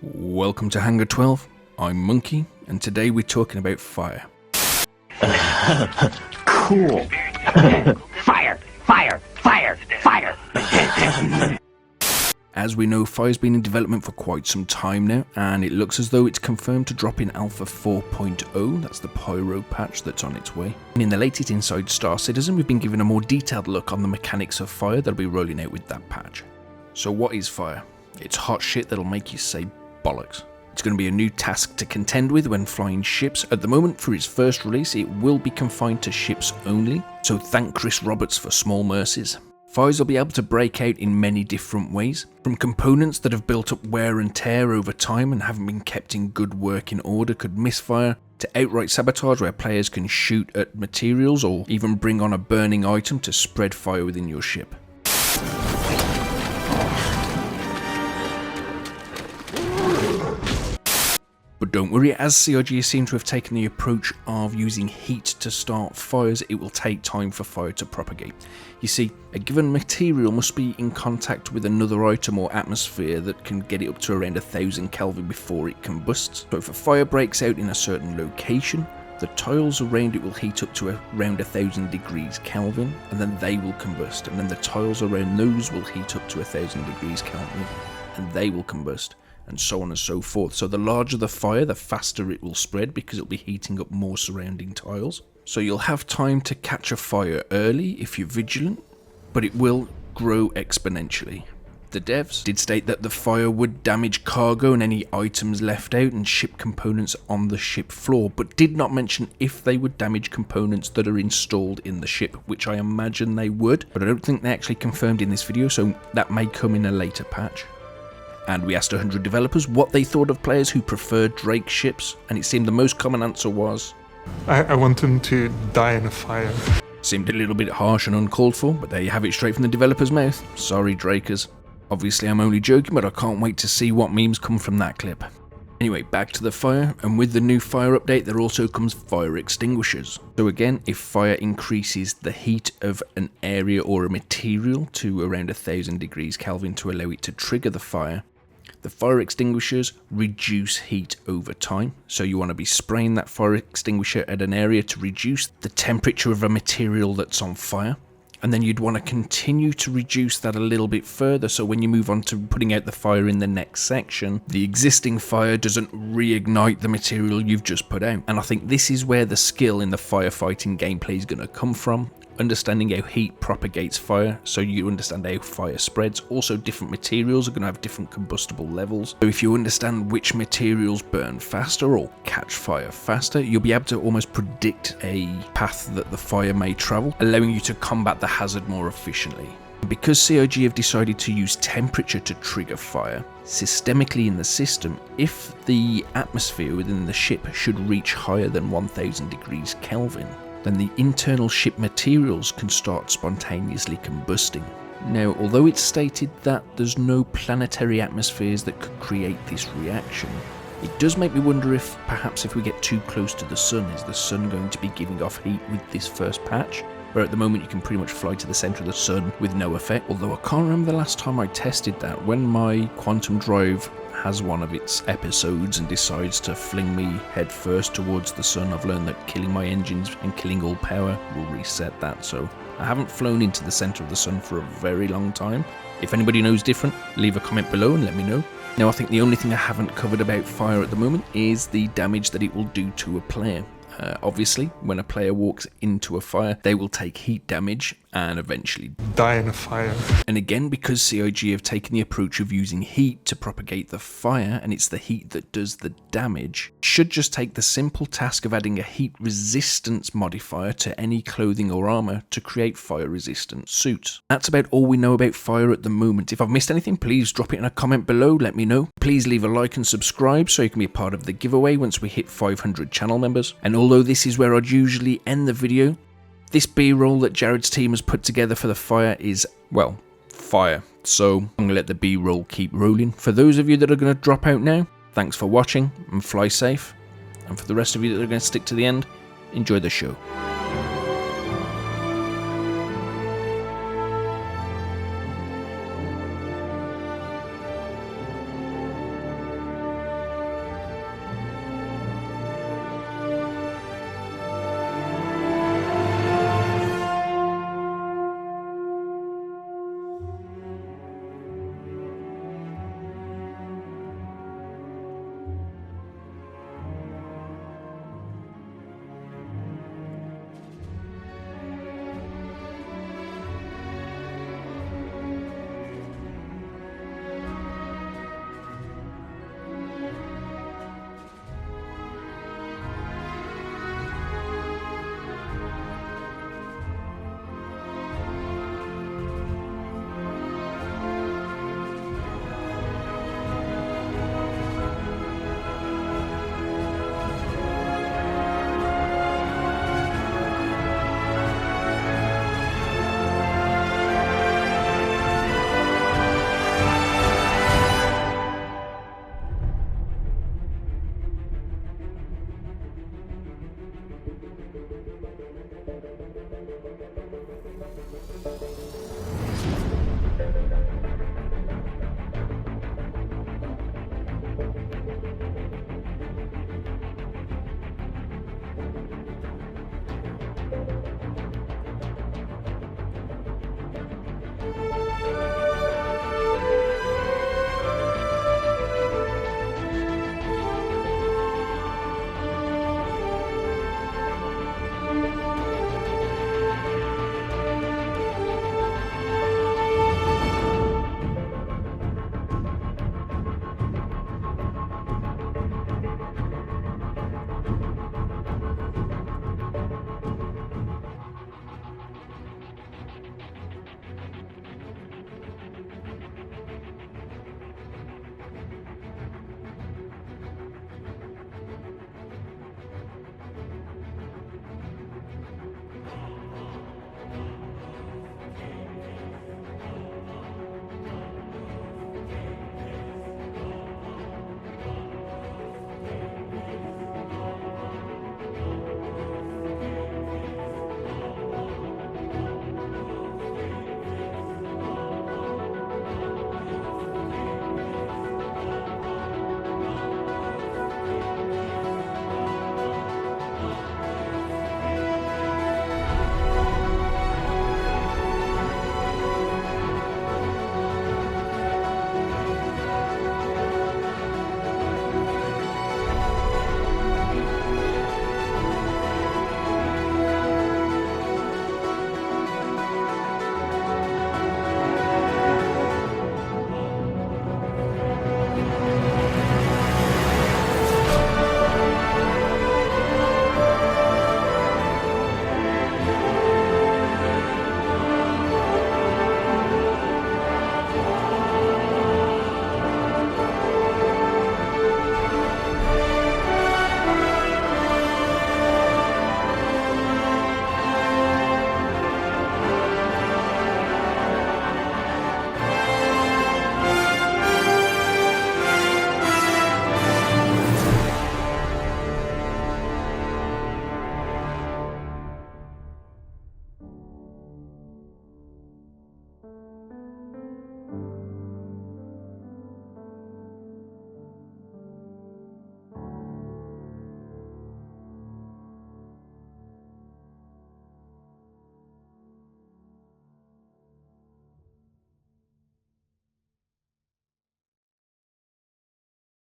Welcome to Hangar 12, I'm Monkey, and today we're talking about fire. Cool. Fire! Fire! Fire! Fire! As we know, fire's been in development for quite some time now, and it looks as though it's confirmed to drop in Alpha 4.0, that's the Pyro patch that's on its way. And in the latest Inside Star Citizen, we've been given a more detailed look on the mechanics of fire that'll be rolling out with that patch. So what is fire? It's hot shit that'll make you say bollocks. It's going to be a new task to contend with when flying ships. At the moment, for its first release, it will be confined to ships only, so thank Chris Roberts for small mercies. Fires will be able to break out in many different ways, from components that have built up wear and tear over time and haven't been kept in good working order could misfire, to outright sabotage where players can shoot at materials or even bring on a burning item to spread fire within your ship. But don't worry, as CIG seem to have taken the approach of using heat to start fires, it will take time for fire to propagate. You see, a given material must be in contact with another item or atmosphere that can get it up to around 1000 Kelvin before it combusts. So if a fire breaks out in a certain location, the tiles around it will heat up to around 1000 degrees Kelvin, and then they will combust, and then the tiles around those will heat up to 1000 degrees Kelvin, and they will combust, and so on and so forth. So the larger the fire, the faster it will spread because it'll be heating up more surrounding tiles. So you'll have time to catch a fire early if you're vigilant, but it will grow exponentially. The devs did state that the fire would damage cargo and any items left out and ship components on the ship floor, but did not mention if they would damage components that are installed in the ship, which I imagine they would, but I don't think they actually confirmed in this video, so that may come in a later patch. And we asked 100 developers what they thought of players who preferred Drake ships, and it seemed the most common answer was, I want them to die in a fire. Seemed a little bit harsh and uncalled for, but there you have it straight from the developer's mouth. Sorry, Drakers. Obviously I'm only joking, but I can't wait to see what memes come from that clip. Anyway, back to the fire, and with the new fire update there also comes fire extinguishers. So again, if fire increases the heat of an area or a material to around 1000 degrees Kelvin to allow it to trigger the fire fire extinguishers reduce heat over time, so you want to be spraying that fire extinguisher at an area to reduce the temperature of a material that's on fire. And then you'd want to continue to reduce that a little bit further, so when you move on to putting out the fire in the next section, the existing fire doesn't reignite the material you've just put out. And I think this is where the skill in the firefighting gameplay is going to come from. Understanding how heat propagates fire, so you understand how fire spreads. Also, different materials are going to have different combustible levels. So if you understand which materials burn faster or catch fire faster, you'll be able to almost predict a path that the fire may travel, allowing you to combat the hazard more efficiently. Because CIG have decided to use temperature to trigger fire, systemically in the system, if the atmosphere within the ship should reach higher than 1000 degrees Kelvin, then the internal ship materials can start spontaneously combusting. Now, although it's stated that there's no planetary atmospheres that could create this reaction, it does make me wonder if perhaps if we get too close to the sun, is the sun going to be giving off heat with this first patch? Where at the moment you can pretty much fly to the centre of the sun with no effect, although I can't remember the last time I tested that. When my quantum drive has one of its episodes and decides to fling me head first towards the sun, I've learned that killing my engines and killing all power will reset that, so I haven't flown into the centre of the sun for a very long time. If anybody knows different, leave a comment below and let me know. Now, I think the only thing I haven't covered about fire at the moment is the damage that it will do to a player. Obviously, when a player walks into a fire, they will take heat damage and eventually die in a fire. And again, because CIG have taken the approach of using heat to propagate the fire, and it's the heat that does the damage, it should just take the simple task of adding a heat resistance modifier to any clothing or armor to create fire resistant suits. That's about all we know about fire at the moment. If I've missed anything, please drop it in a comment below, let me know. Please leave a like and subscribe so you can be a part of the giveaway once we hit 500 channel members. And although this is where I'd usually end the video, this B-roll that Jared's team has put together for the fire is, well, fire. So I'm going to let the B-roll keep rolling. For those of you that are going to drop out now, thanks for watching and fly safe. And for the rest of you that are going to stick to the end, enjoy the show.